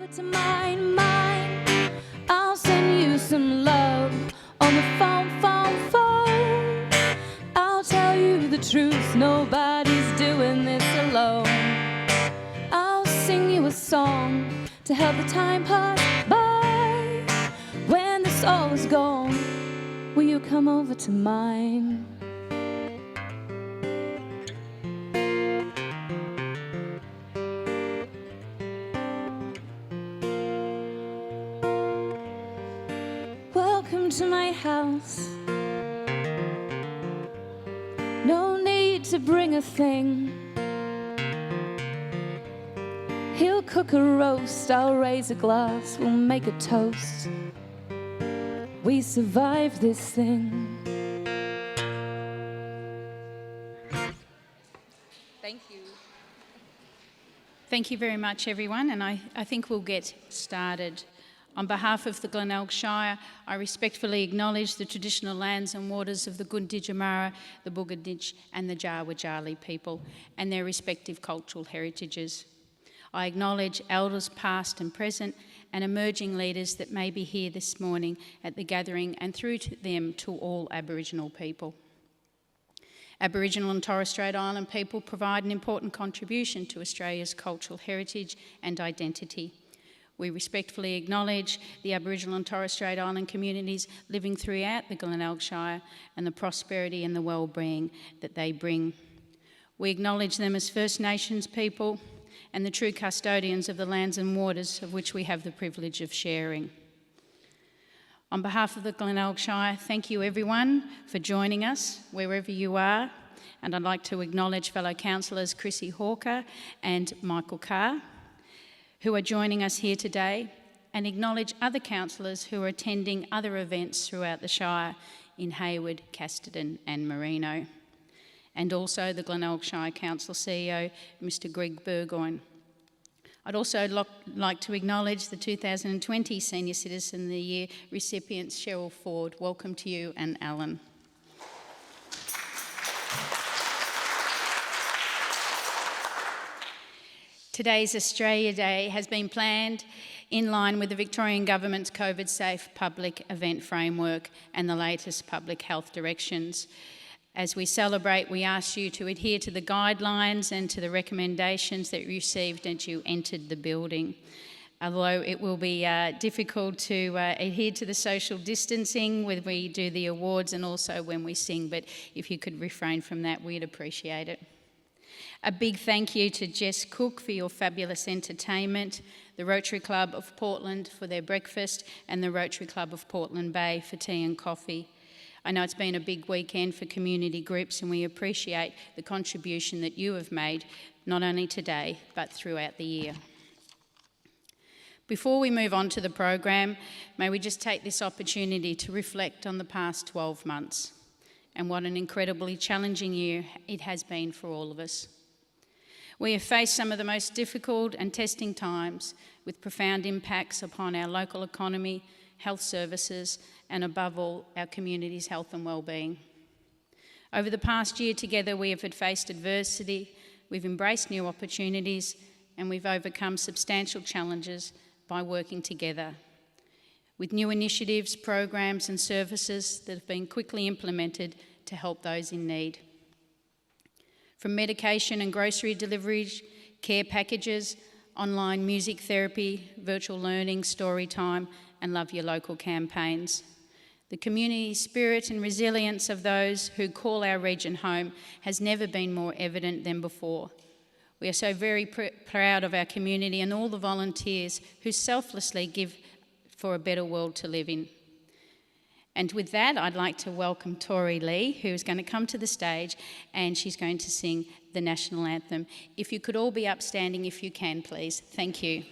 over to mine. I'll send you some love on the phone. I'll tell you the truth, nobody's doing this alone. I'll sing you a song to help the time pass by. When this all is gone, will you come over to mine? Welcome to my house. No need to bring a thing. He'll cook a roast, I'll raise a glass, we'll make a toast. We survived this thing. Thank you. Thank you very much, everyone, and I think we'll get started. On behalf of the Glenelg Shire, I respectfully acknowledge the traditional lands and waters of the Gunditjmara, the Bugaditj and the Jawajali people and their respective cultural heritages. I acknowledge elders past and present and emerging leaders that may be here this morning at the gathering and through to them to all Aboriginal people. Aboriginal and Torres Strait Island people provide an important contribution to Australia's cultural heritage and identity. We respectfully acknowledge the Aboriginal and Torres Strait Island communities living throughout the Glenelg Shire and the prosperity and the well-being that they bring. We acknowledge them as First Nations people and the true custodians of the lands and waters of which we have the privilege of sharing. On behalf of the Glenelg Shire, thank you everyone for joining us wherever you are, and I'd like to acknowledge fellow councillors Chrissy Hawker and Michael Carr, who are joining us here today, and acknowledge other councillors who are attending other events throughout the Shire in Hayward, Casterton and Merino, and also the Glenelg Shire Council CEO, Mr Greg Burgoyne. I'd also like to acknowledge the 2020 Senior Citizen of the Year recipients, Cheryl Ford. Welcome to you and Alan. Today's Australia Day has been planned in line with the Victorian Government's COVID-safe public event framework and the latest public health directions. As we celebrate, we ask you to adhere to the guidelines and to the recommendations that you received as you entered the building. Although it will be difficult to adhere to the social distancing when we do the awards and also when we sing, but if you could refrain from that, we'd appreciate it. A big thank you to Jess Cook for your fabulous entertainment, the Rotary Club of Portland for their breakfast, and the Rotary Club of Portland Bay for tea and coffee. I know it's been a big weekend for community groups, and we appreciate the contribution that you have made, not only today, but throughout the year. Before we move on to the program, may we just take this opportunity to reflect on the past 12 months and what an incredibly challenging year it has been for all of us. We have faced some of the most difficult and testing times with profound impacts upon our local economy, health services, and above all, our community's health and well-being. Over the past year together, we have faced adversity, we've embraced new opportunities, and we've overcome substantial challenges by working together with new initiatives, programs and services that have been quickly implemented to help those in need. From medication and grocery deliveries, care packages, online music therapy, virtual learning, story time, and Love Your Local campaigns. The community spirit and resilience of those who call our region home has never been more evident than before. We are so very proud of our community and all the volunteers who selflessly give for a better world to live in. And with that, I'd like to welcome Tori Lee, who is going to come to the stage, and she's going to sing the national anthem. If you could all be upstanding if you can, please. Thank you.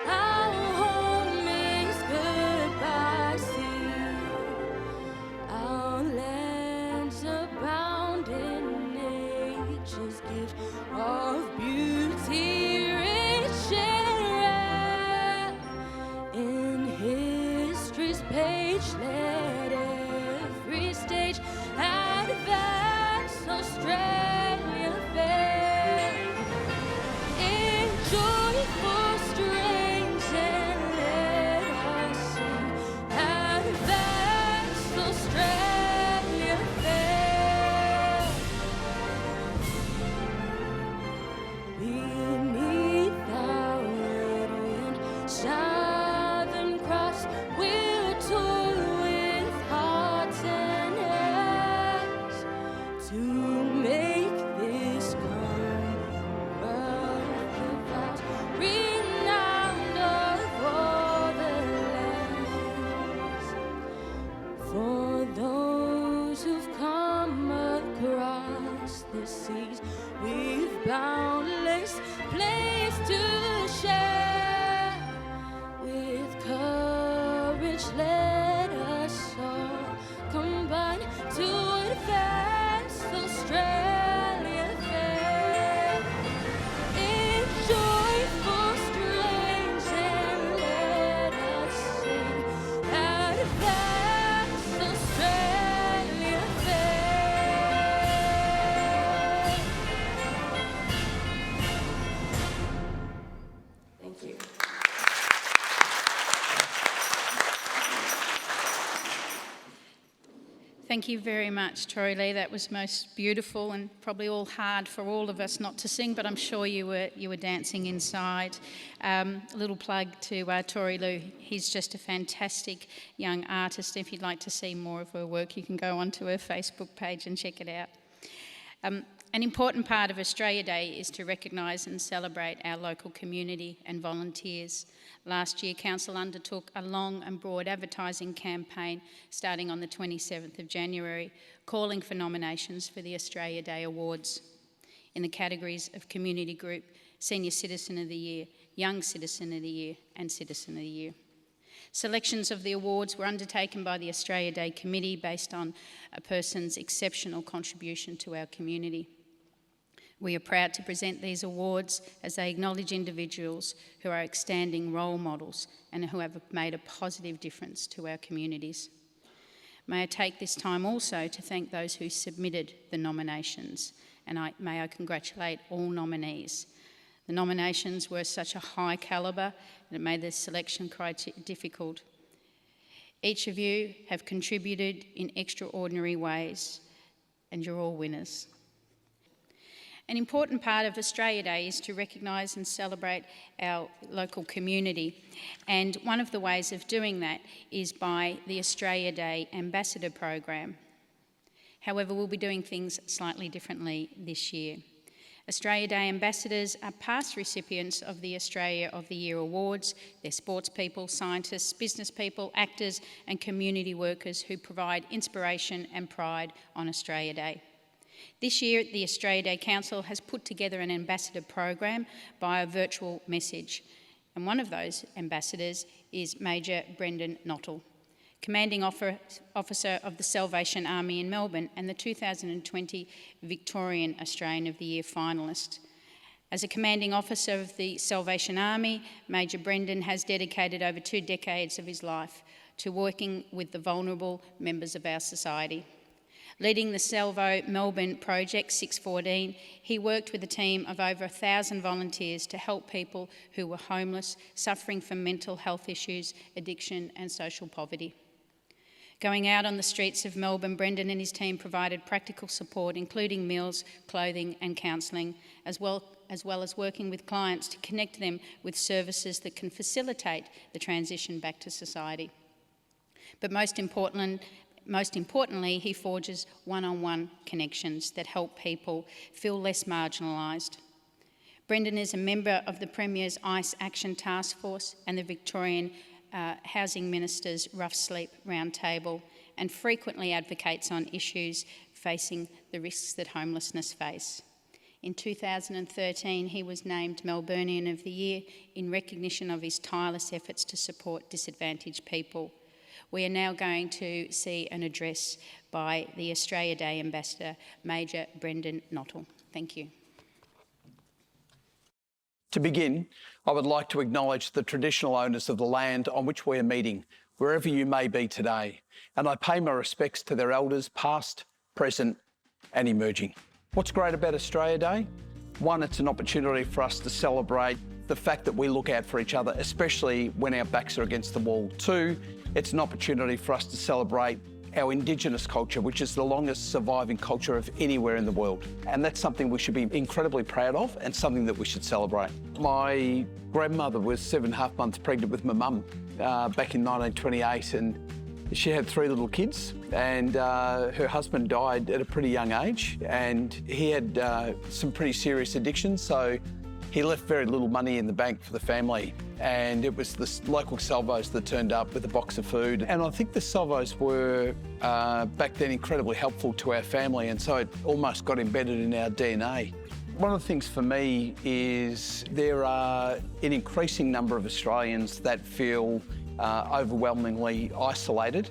Our Southern Cross will toil with hearts and hands to make this Commonwealth the vast, renowned of all the lands. For those who've come across the seas with boundless place to share, with courage let us all combine to advance Australia fair. In joyful strains and let us sing, advance Australia fair. Thank you. Thank you very much, Tori Lee. That was most beautiful and probably all hard for all of us not to sing, but I'm sure you were dancing inside. A little plug to Tori Lee. He's just a fantastic young artist. If you'd like to see more of her work, you can go onto her Facebook page and check it out. An important part of Australia Day is to recognise and celebrate our local community and volunteers. Last year, Council undertook a long and broad advertising campaign starting on the 27th of January, calling for nominations for the Australia Day Awards in the categories of Community Group, Senior Citizen of the Year, Young Citizen of the Year and Citizen of the Year. Selections of the awards were undertaken by the Australia Day Committee based on a person's exceptional contribution to our community. We are proud to present these awards as they acknowledge individuals who are outstanding role models and who have made a positive difference to our communities. May I take this time also to thank those who submitted the nominations, and may I congratulate all nominees. The nominations were such a high calibre and it made the selection criteria difficult. Each of you have contributed in extraordinary ways, and you're all winners. An important part of Australia Day is to recognise and celebrate our local community, and one of the ways of doing that is by the Australia Day Ambassador Program. However, we'll be doing things slightly differently this year. Australia Day ambassadors are past recipients of the Australia of the Year awards. They're sports people, scientists, business people, actors and community workers who provide inspiration and pride on Australia Day. This year, the Australia Day Council has put together an ambassador program by a virtual message, and one of those ambassadors is Major Brendan Nottle, Commanding Officer of the Salvation Army in Melbourne and the 2020 Victorian Australian of the Year finalist. As a Commanding Officer of the Salvation Army, Major Brendan has dedicated over 2 decades of his life to working with the vulnerable members of our society. Leading the Salvo Melbourne Project 614, he worked with a team of over 1,000 volunteers to help people who were homeless, suffering from mental health issues, addiction and social poverty. Going out on the streets of Melbourne, Brendan and his team provided practical support, including meals, clothing and counselling, as well as working with clients to connect them with services that can facilitate the transition back to society. But most importantly, he forges one-on-one connections that help people feel less marginalised. Brendan is a member of the Premier's ICE Action Task Force and the Victorian Housing Minister's Rough Sleep Roundtable, and frequently advocates on issues facing the risks that homelessness face. In 2013, he was named Melburnian of the Year in recognition of his tireless efforts to support disadvantaged people. We are now going to see an address by the Australia Day Ambassador, Major Brendan Nottle. Thank you. To begin, I would like to acknowledge the traditional owners of the land on which we are meeting, wherever you may be today, and I pay my respects to their elders past, present and emerging. What's great about Australia Day? One, it's an opportunity for us to celebrate the fact that we look out for each other, especially when our backs are against the wall. Two, it's an opportunity for us to celebrate our Indigenous culture, which is the longest surviving culture of anywhere in the world. And that's something we should be incredibly proud of and something that we should celebrate. My grandmother was 7.5 months pregnant with my mum back in 1928, and she had 3 little kids, and her husband died at a pretty young age, and he had some pretty serious addictions, so he left very little money in the bank for the family, and it was the local salvos that turned up with a box of food. And I think the salvos were, back then, incredibly helpful to our family, and so it almost got embedded in our DNA. One of the things for me is there are an increasing number of Australians that feel overwhelmingly isolated.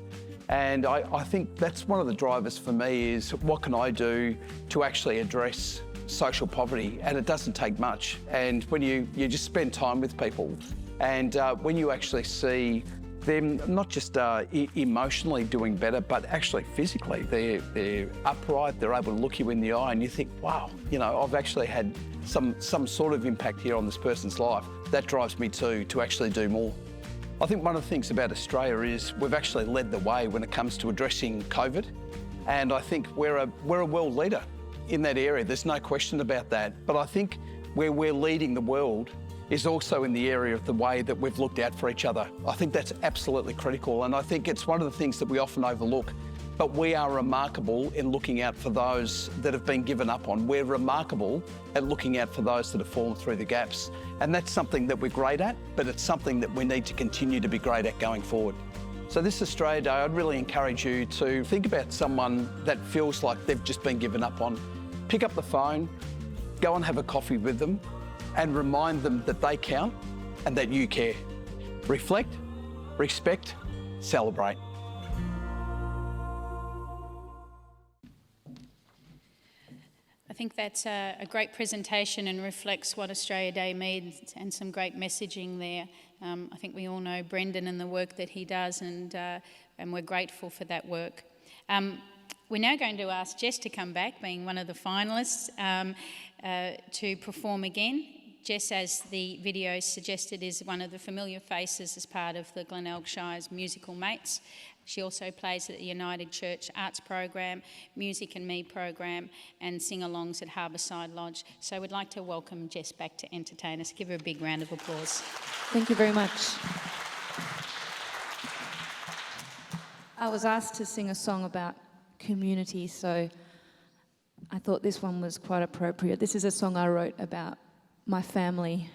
And I think that's one of the drivers for me is what can I do to actually address social poverty? And it doesn't take much. And when you just spend time with people, and when you actually see them not just emotionally doing better, but actually physically, they're upright, they're able to look you in the eye, and you think, wow, you know, I've actually had some sort of impact here on this person's life. That drives me to actually do more. I think one of the things about Australia is we've actually led the way when it comes to addressing COVID, and I think we're a world leader in that area. There's no question about that. But I think where we're leading the world is also in the area of the way that we've looked out for each other. I think that's absolutely critical, and I think it's one of the things that we often overlook. But we are remarkable in looking out for those that have been given up on. We're remarkable at looking out for those that have fallen through the gaps. And that's something that we're great at, but it's something that we need to continue to be great at going forward. So this Australia Day, I'd really encourage you to think about someone that feels like they've just been given up on. Pick up the phone, go and have a coffee with them, and remind them that they count and that you care. Reflect, respect, celebrate. I think that's a great presentation and reflects what Australia Day means, and some great messaging there. I think we all know Brendan and the work that he does, and we're grateful for that work. We're now going to ask Jess to come back, being one of the finalists, to perform again. Jess, as the video suggested, is one of the familiar faces as part of the Glenelg Shire's musical mates. She also plays at the United Church Arts Program, Music and Me Program, and sing-alongs at Harbourside Lodge. So we'd like to welcome Jess back to entertain us. Give her a big round of applause. Thank you very much. I was asked to sing a song about community, so I thought this one was quite appropriate. This is a song I wrote about my family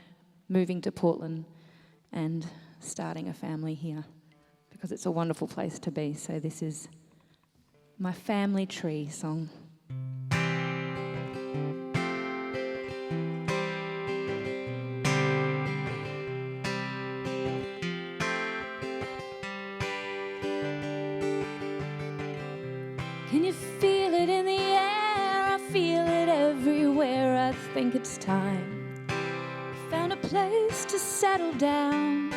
moving to Portland and starting a family here, because it's a wonderful place to be. So this is my family tree song. Can you feel it in the air? I feel it everywhere. I think it's time. Found a place to settle down.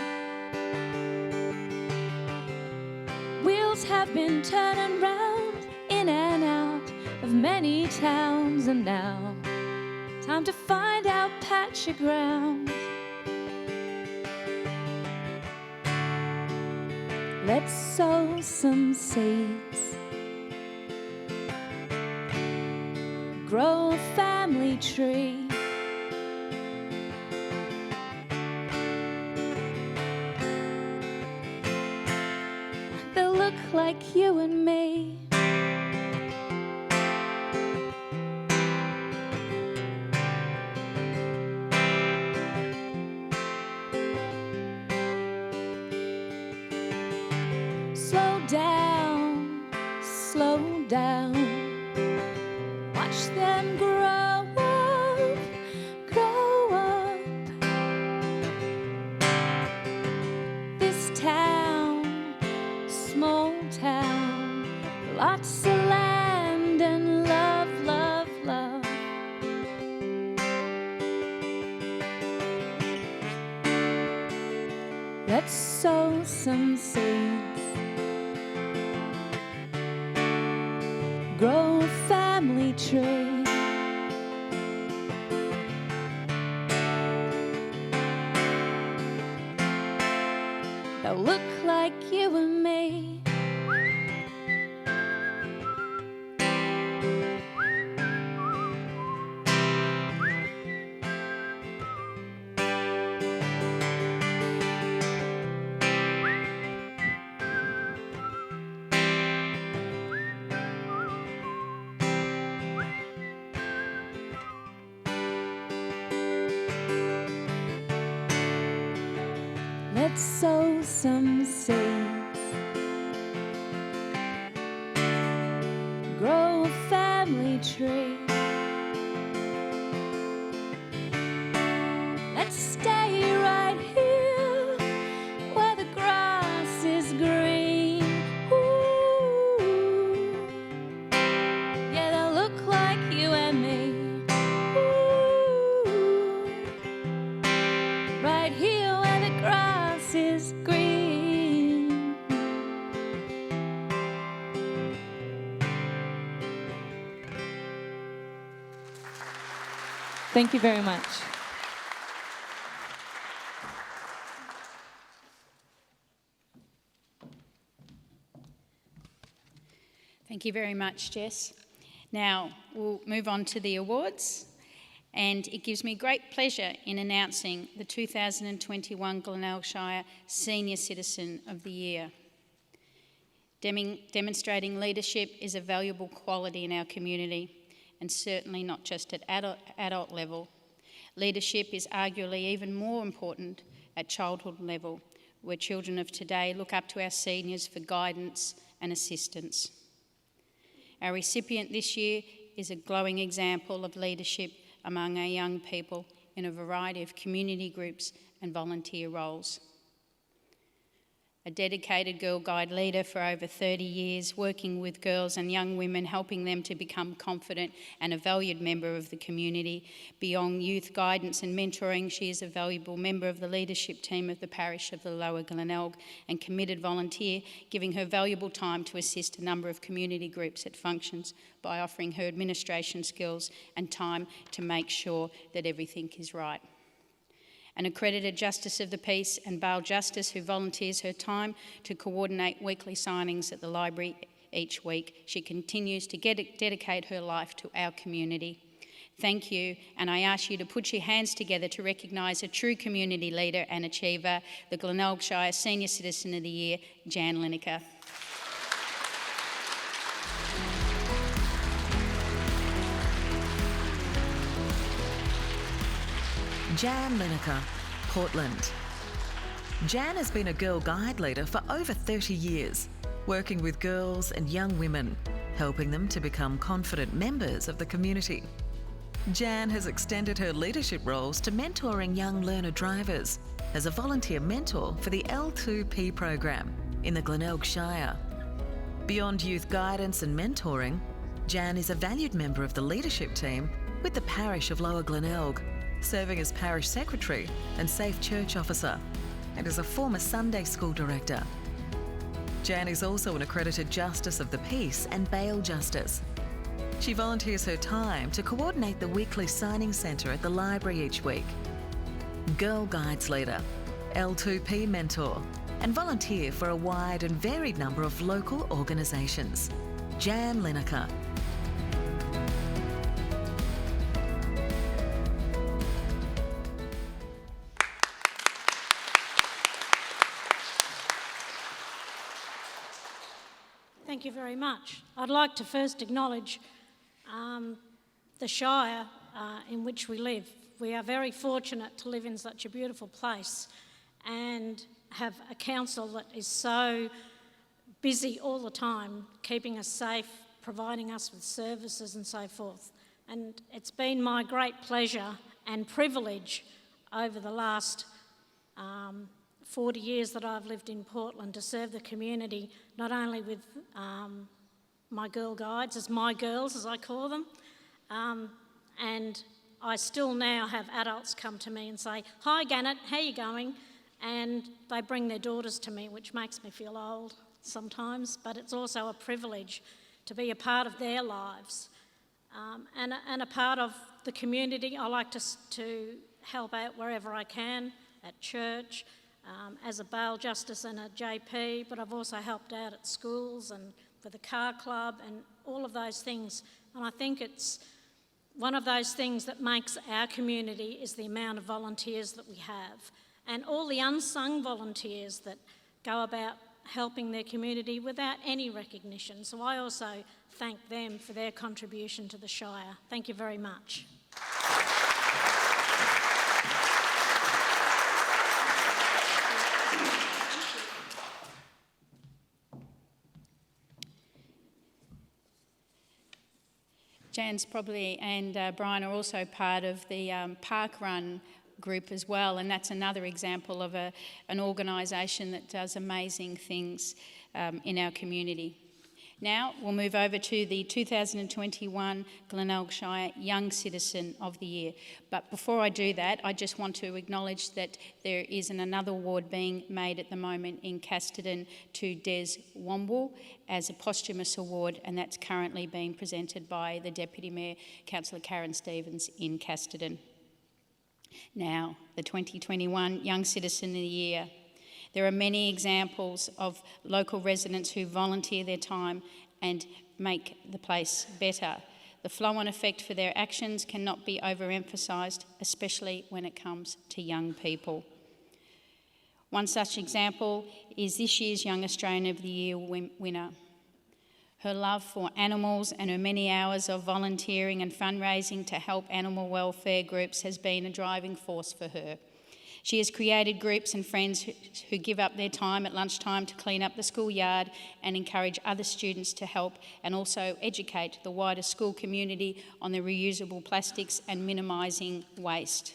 Wheels have been turning round, in and out of many towns, and now time to find our patch of ground. Let's sow some seeds, grow a family tree. They'll look like you and me. Slow down, slow down. Watch them grow up, grow up. This town, small town, lots of land and love, love, love. Let's sow some seeds, grow a family tree. They'll look like you and me. let's sow some seeds. Grow a family tree. Let's stay right here where the grass is green. Ooh. Yeah, they'll look like you and me. Ooh. Right here where the grass is green. Thank you very much. Thank you very much, Jess. Now, we'll move on to the awards, and it gives me great pleasure in announcing the 2021 Glenelg Shire Senior Citizen of the Year. Demonstrating leadership is a valuable quality in our community, and certainly not just at adult level. Leadership is arguably even more important at childhood level, where children of today look up to our seniors for guidance and assistance. Our recipient this year is a glowing example of leadership among our young people in a variety of community groups and volunteer roles. A dedicated Girl Guide leader for over 30 years, working with girls and young women, helping them to become confident and a valued member of the community. Beyond youth guidance and mentoring, she is a valuable member of the leadership team of the parish of the Lower Glenelg and committed volunteer, giving her valuable time to assist a number of community groups at functions by offering her administration skills and time to make sure that everything is right. An accredited Justice of the Peace and Bail Justice who volunteers her time to coordinate weekly signings at the library each week. She continues to dedicate her life to our community. Thank you, and I ask you to put your hands together to recognise a true community leader and achiever, the Glenelg Shire Senior Citizen of the Year, Jan Lineker. Jan Lineker, Portland. Jan has been a Girl Guide leader for over 30 years, working with girls and young women, helping them to become confident members of the community. Jan has extended her leadership roles to mentoring young learner drivers as a volunteer mentor for the L2P program in the Glenelg Shire. Beyond youth guidance and mentoring, Jan is a valued member of the leadership team with the parish of Lower Glenelg, serving as parish secretary and safe church officer, and is a former Sunday school director. Jan is also an accredited Justice of the Peace and Bail Justice. She volunteers her time to coordinate the weekly signing centre at the library each week. Girl Guides leader, L2P mentor, and volunteer for a wide and varied number of local organisations. Jan Lineker. Thank you very much. I'd like to first acknowledge the Shire in which we live. We are very fortunate to live in such a beautiful place and have a council that is so busy all the time, keeping us safe, providing us with services and so forth. And it's been my great pleasure and privilege over the last 40 years that I've lived in Portland to serve the community, not only with my Girl Guides, as my girls as I call them, and I still now have adults come to me and say, "Hi Gannett, how you going?" And they bring their daughters to me, which makes me feel old sometimes, but it's also a privilege to be a part of their lives and a part of the community. I like to help out wherever I can, at church, as a bail justice and a JP, but I've also helped out at schools and for the car club and all of those things. And I think it's one of those things that makes our community is the amount of volunteers that we have and all the unsung volunteers that go about helping their community without any recognition. So I also thank them for their contribution to the Shire. Thank you very much. Jan's probably and Brian are also part of the Park Run group as well, and that's another example of an organisation that does amazing things in our community. Now we'll move over to the 2021 Glenelg Shire Young Citizen of the Year. But before I do that, I just want to acknowledge that there is another award being made at the moment in Casterton to Desmond Wombwell as a posthumous award, and that's currently being presented by the Deputy Mayor, Councillor Karen Stevens in Casterton. Now, the 2021 Young Citizen of the Year. There are many examples of local residents who volunteer their time and make the place better. The flow-on effect for their actions cannot be overemphasised, especially when it comes to young people. One such example is this year's Young Australian of the Year winner. Her love for animals and her many hours of volunteering and fundraising to help animal welfare groups has been a driving force for her. She has created groups and friends who give up their time at lunchtime to clean up the schoolyard and encourage other students to help, and also educate the wider school community on the reusable plastics and minimising waste.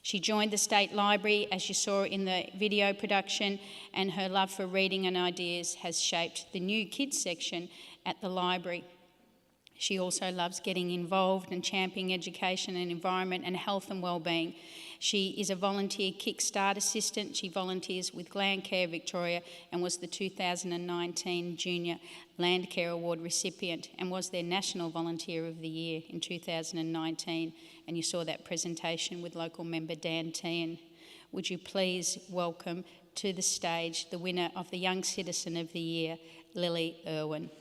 She joined the State Library, as you saw in the video production, and her love for reading and ideas has shaped the new kids section at the library. She also loves getting involved and championing education and environment and health and wellbeing. She is a volunteer Kickstart assistant. She volunteers with Landcare Victoria and was the 2019 Junior Landcare Award recipient and was their National Volunteer of the Year in 2019. And you saw that presentation with local member Dan Tehan. Would you please welcome to the stage the winner of the Young Citizen of the Year, Lily Irwin.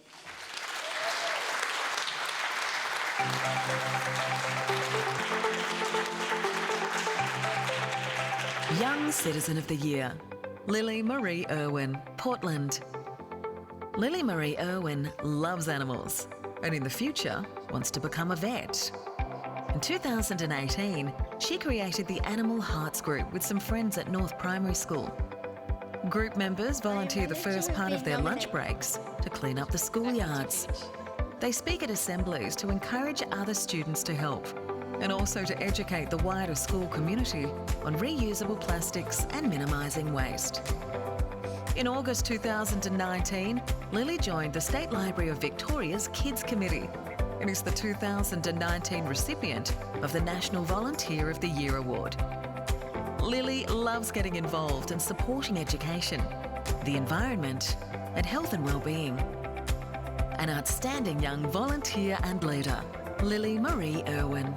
Young Citizen of the Year, Lily Marie Irwin, Portland. Lily Marie Irwin loves animals and in the future wants to become a vet. In 2018, she created the Animal Hearts Group with some friends at North Primary School. Group members volunteer the first part of their lunch breaks to clean up the schoolyards. They speak at assemblies to encourage other students to help and also to educate the wider school community on reusable plastics and minimising waste. In August 2019, Lily joined the State Library of Victoria's Kids Committee and is the 2019 recipient of the National Volunteer of the Year Award. Lily loves getting involved and supporting education, the environment, and health and wellbeing. An outstanding young volunteer and leader, Lily Marie Irwin.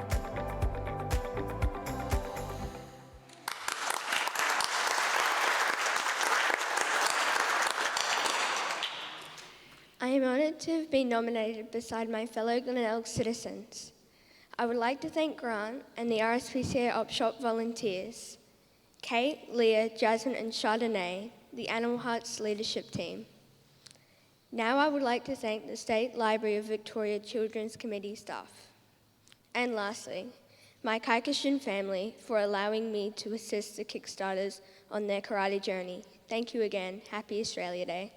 I am honoured to have been nominated beside my fellow Glenelg citizens. I would like to thank Grant and the RSPCA Op Shop volunteers, Kate, Leah, Jasmine and Chardonnay, the Animal Hearts leadership team. Now I would like to thank the State Library of Victoria Children's Committee staff. And lastly, my Kaikishan family for allowing me to assist the Kickstarters on their karate journey. Thank you again. Happy Australia Day.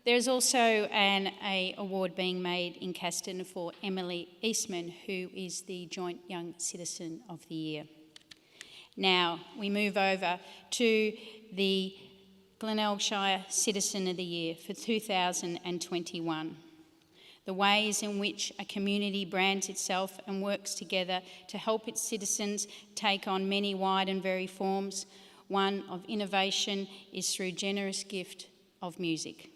There's also an award being made in Casterton for Emily Eastman, who is the Joint Young Citizen of the Year. Now, we move over to the Glenelg Shire Citizen of the Year for 2021. The ways in which a community brands itself and works together to help its citizens take on many wide and varied forms. One of innovation is through generous gift of music.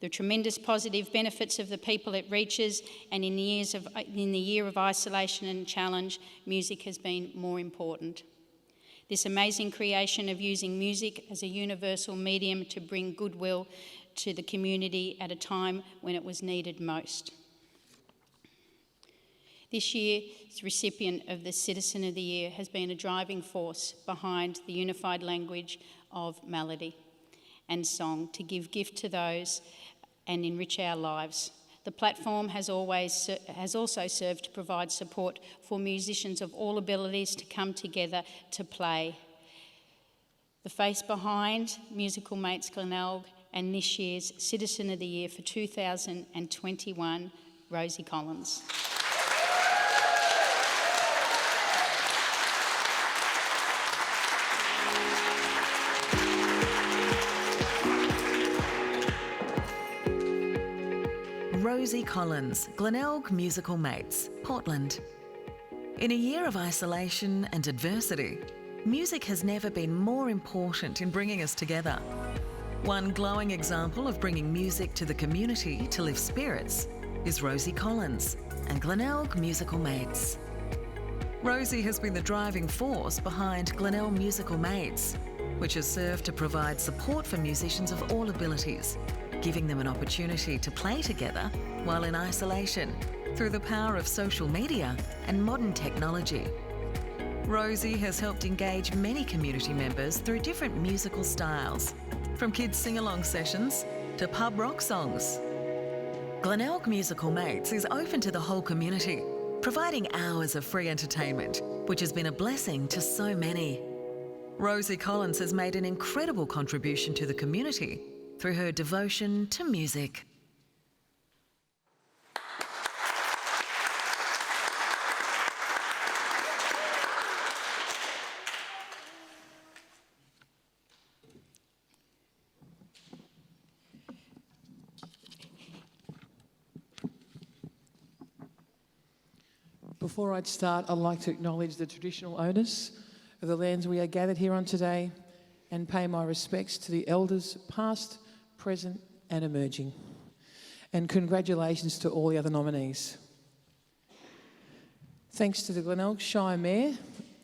The tremendous positive benefits of the people it reaches, and in the year of isolation and challenge, music has been more important. This amazing creation of using music as a universal medium to bring goodwill to the community at a time when it was needed most. This year's recipient of the Citizen of the Year has been a driving force behind the unified language of melody and song to give gift to those and enrich our lives. The platform has also served to provide support for musicians of all abilities to come together to play. The face behind Musical Mates Glenelg and this year's Citizen of the Year for 2021, Rosie Collins. Rosie Collins, Glenelg Musical Mates, Portland. In a year of isolation and adversity, music has never been more important in bringing us together. One glowing example of bringing music to the community to lift spirits is Rosie Collins and Glenelg Musical Mates. Rosie has been the driving force behind Glenelg Musical Mates, which has served to provide support for musicians of all abilities, giving them an opportunity to play together while in isolation through the power of social media and modern technology. Rosie has helped engage many community members through different musical styles, from kids sing-along sessions to pub rock songs. Glenelg Musical Mates is open to the whole community, providing hours of free entertainment, which has been a blessing to so many. Rosie Collins has made an incredible contribution to the community through her devotion to music. Before I start, I'd like to acknowledge the traditional owners of the lands we are gathered here on today and pay my respects to the elders past, present and emerging. And congratulations to all the other nominees. Thanks to the Glenelg Shire Mayor,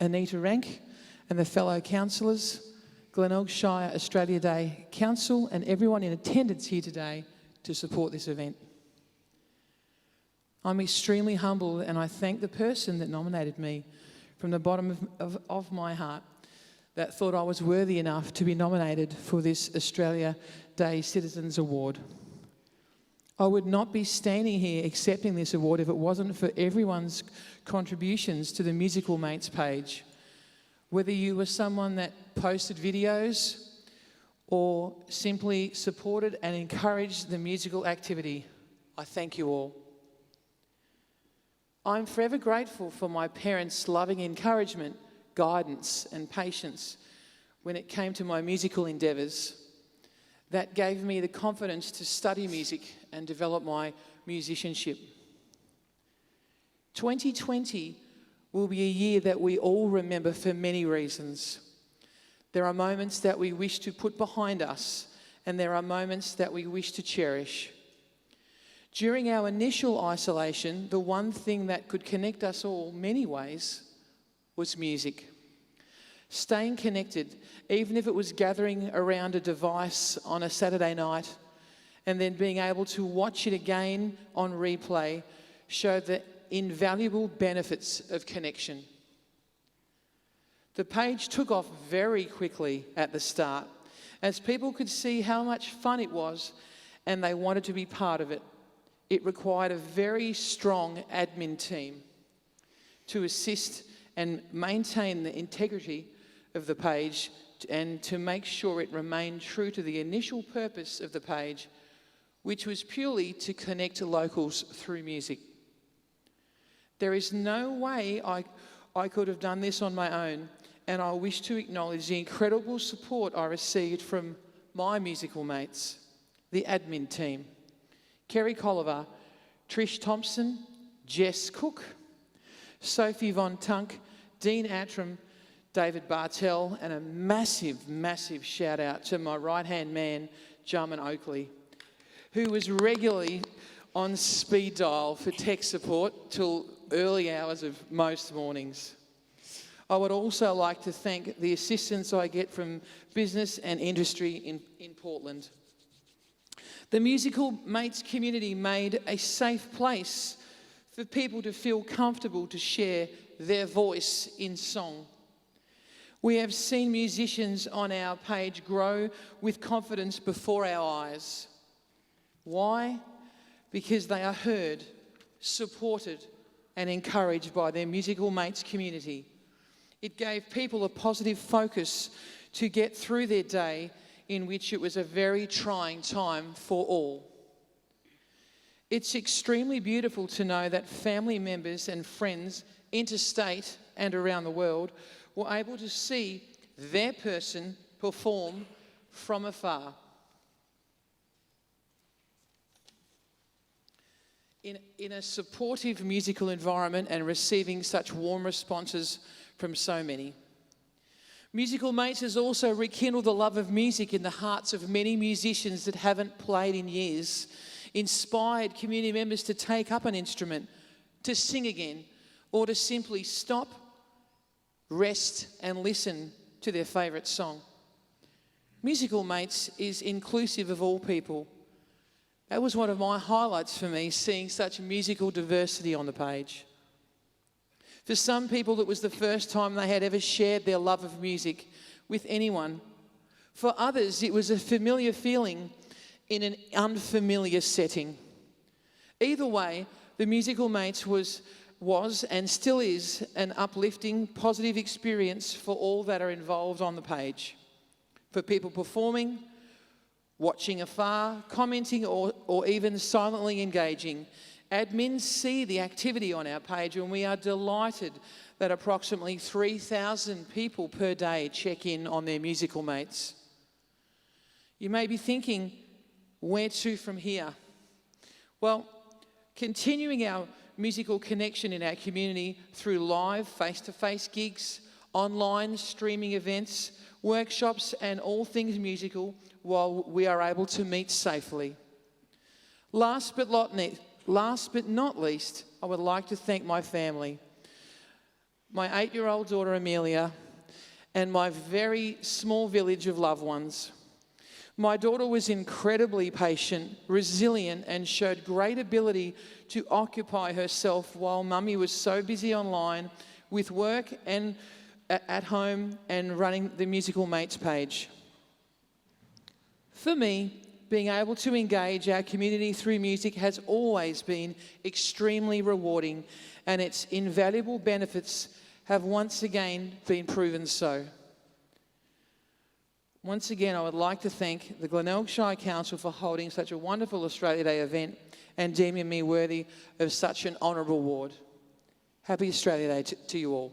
Anita Rank, and the fellow councillors, Glenelg Shire Australia Day Council and everyone in attendance here today to support this event. I'm extremely humbled and I thank the person that nominated me from the bottom of my heart that thought I was worthy enough to be nominated for this Australia Day Citizens Award. I would not be standing here accepting this award if it wasn't for everyone's contributions to the Musical Mates page. Whether you were someone that posted videos or simply supported and encouraged the musical activity, I thank you all. I'm forever grateful for my parents' loving encouragement, guidance and patience when it came to my musical endeavours. That gave me the confidence to study music and develop my musicianship. 2020 will be a year that we all remember for many reasons. There are moments that we wish to put behind us, and there are moments that we wish to cherish. During our initial isolation, the one thing that could connect us all many ways was music. Staying connected, even if it was gathering around a device on a Saturday night and then being able to watch it again on replay, showed the invaluable benefits of connection. The page took off very quickly at the start as people could see how much fun it was and they wanted to be part of it. It required a very strong admin team to assist and maintain the integrity of the page and to make sure it remained true to the initial purpose of the page, which was purely to connect to locals through music. There is no way I could have done this on my own, and I wish to acknowledge the incredible support I received from my musical mates, the admin team, Kerry Colliver, Trish Thompson, Jess Cook, Sophie Von Tunk, Dean Attram, David Bartell, and a massive, massive shout out to my right-hand man, Jarman Oakley, who was regularly on speed dial for tech support till early hours of most mornings. I would also like to thank the assistance I get from business and industry in Portland. The Musical Mates community made a safe place for people to feel comfortable to share their voice in song. We have seen musicians on our page grow with confidence before our eyes. Why? because they are heard, supported and encouraged by their musical mates community. It gave people a positive focus to get through their day, in which it was a very trying time for all. It's extremely beautiful to know that family members and friends interstate and around the world were able to see their person perform from afar. In a supportive musical environment and receiving such warm responses from so many. Musical Mates has also rekindled the love of music in the hearts of many musicians that haven't played in years, inspired community members to take up an instrument, to sing again, or to simply stop, rest and listen to their favourite song. Musical Mates is inclusive of all people. That was one of my highlights for me, seeing such musical diversity on the page. For some people, it was the first time they had ever shared their love of music with anyone. For others, it was a familiar feeling in an unfamiliar setting. Either way, the Musical Mates was and still is an uplifting, positive experience for all that are involved on the page. For people performing, watching afar, commenting or even silently engaging. Admins see the activity on our page, and we are delighted that approximately 3,000 people per day check in on their Musical Mates. You may be thinking, where to from here? Well, continuing our musical connection in our community through live face-to-face gigs, online streaming events, workshops and all things musical while we are able to meet safely. Last but not least, I would like to thank my family, my 8-year-old daughter Amelia, and my very small village of loved ones. My daughter was incredibly patient, resilient, and showed great ability to occupy herself while Mummy was so busy online with work and at home and running the Musical Mates page. For me, being able to engage our community through music has always been extremely rewarding, and its invaluable benefits have once again been proven so. Once again, I would like to thank the Glenelg Shire Council for holding such a wonderful Australia Day event and deeming me worthy of such an honourable award. Happy Australia Day to you all.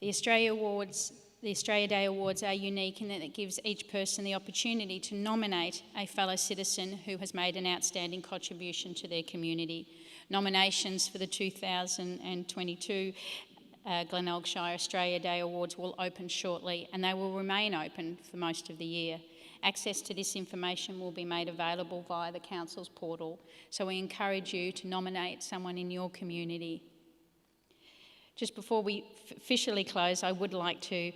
The Australia Day Awards are unique in that it gives each person the opportunity to nominate a fellow citizen who has made an outstanding contribution to their community. Nominations for the 2022 Glenelg Shire Australia Day Awards will open shortly, and they will remain open for most of the year. Access to this information will be made available via the Council's portal, so we encourage you to nominate someone in your community. Just before we officially close, I would like to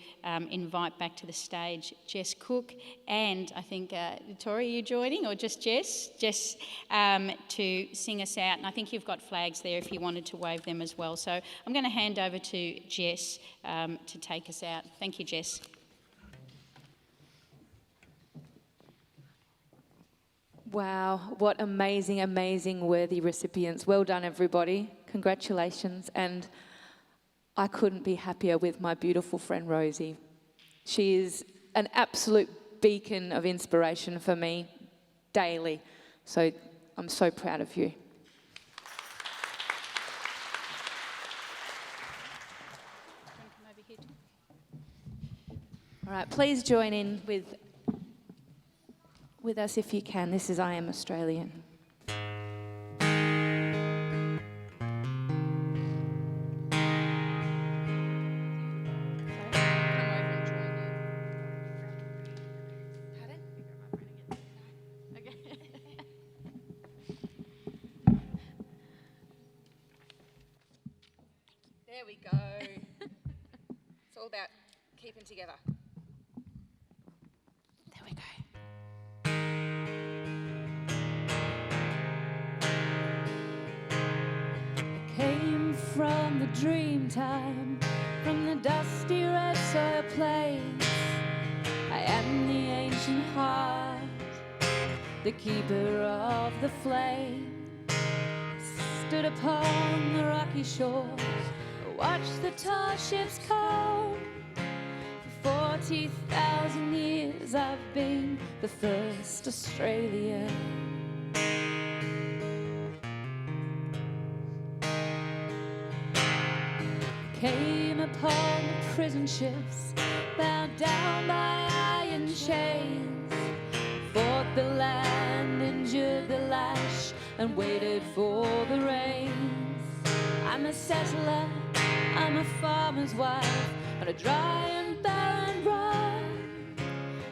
invite back to the stage Jess Cook and I think, Tori, are you joining, or just Jess? Jess to sing us out, and I think you've got flags there if you wanted to wave them as well. So I'm going to hand over to Jess to take us out. Thank you, Jess. Wow, what amazing, amazing worthy recipients. Well done, everybody. Congratulations. And I couldn't be happier with my beautiful friend Rosie. She is an absolute beacon of inspiration for me daily. So I'm so proud of you. All right, please join in with us if you can. This is I Am Australian. There we go. It's all about keeping together. There we go. came from the dream time, from the dusty red soil plains. I am the ancient heart, the keeper of the flame. Stood upon the rocky shores, watched the tall ships come. For 40,000 years I've been the first Australian. Came upon the prison ships, bound down by iron chains. Fought the land, endured the lash, and waited for the rains. I'm a settler, I'm a farmer's wife, on a dry and barren run.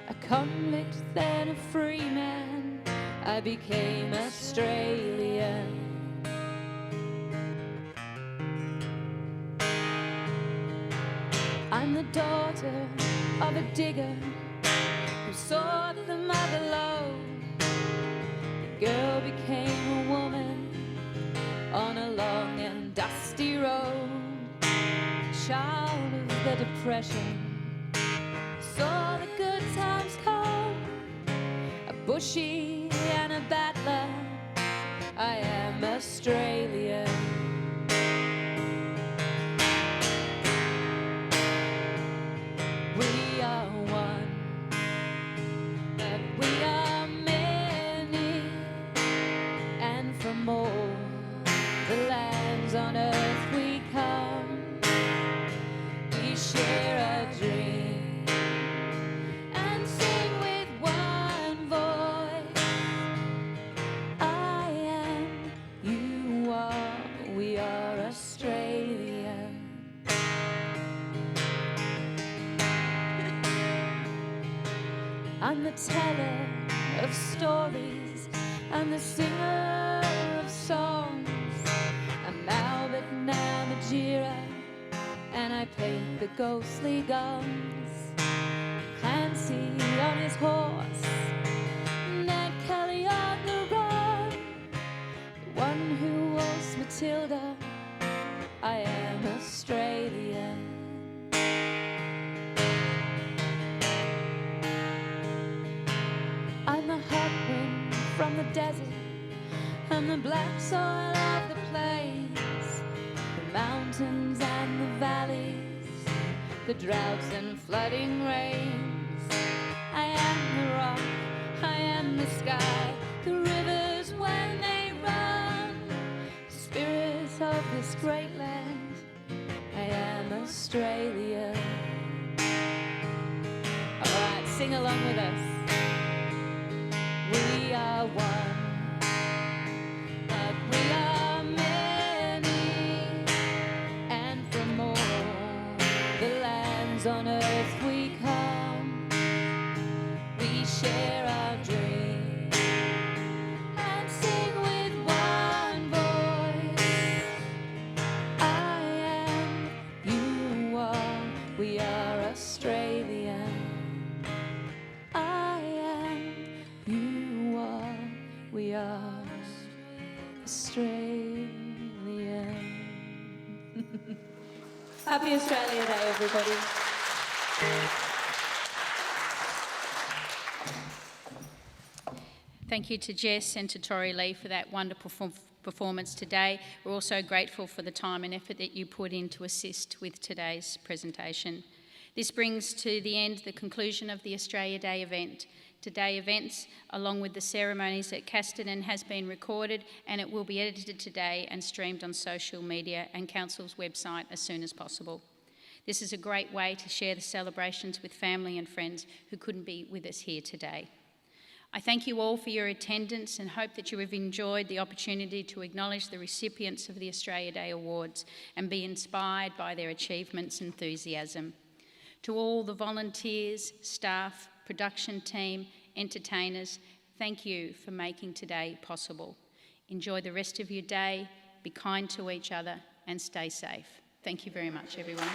A convict, then a free man, I became Australian. I'm the daughter of a digger who saw the mother low. The girl became a woman on a long and dusty road. Child of the Depression, saw the good times come. A bushy and a battler, I am Australian. We are one, but we are many, and from all the lands on earth we come. We share a dream and sing with one voice. I am, you are, we are Australia. I'm the teller of stories, I'm the singer of songs. I'm Albert Namatjira, and I paint the ghostly guns. Clancy on his horse, Ned Kelly on the run. The one who was Matilda, I am Australian. I'm the hot wind from the desert, I'm the black soil of the plains, the mountains and the valleys, the droughts and flooding rains. I am the rock, I am the sky, the rivers when they run. Spirit of this great land, I am Australia. Alright, sing along with us. We are one, but we are many, and from all the lands on earth we come. We share our dream and sing with one voice. I am, you are, we are Australian. I am, you are, we are Australian. Happy Australia Day, everybody. Thank you to Jess and to Tori Lee for that wonderful performance today. We're also grateful for the time and effort that you put in to assist with today's presentation. This brings to the end the conclusion of the Australia Day event. Today events, along with the ceremonies at Casterton, has been recorded and it will be edited today and streamed on social media and Council's website as soon as possible. This is a great way to share the celebrations with family and friends who couldn't be with us here today. I thank you all for your attendance and hope that you have enjoyed the opportunity to acknowledge the recipients of the Australia Day Awards and be inspired by their achievements and enthusiasm. To all the volunteers, staff, production team, entertainers, thank you for making today possible. Enjoy the rest of your day, be kind to each other and stay safe. Thank you very much, everyone.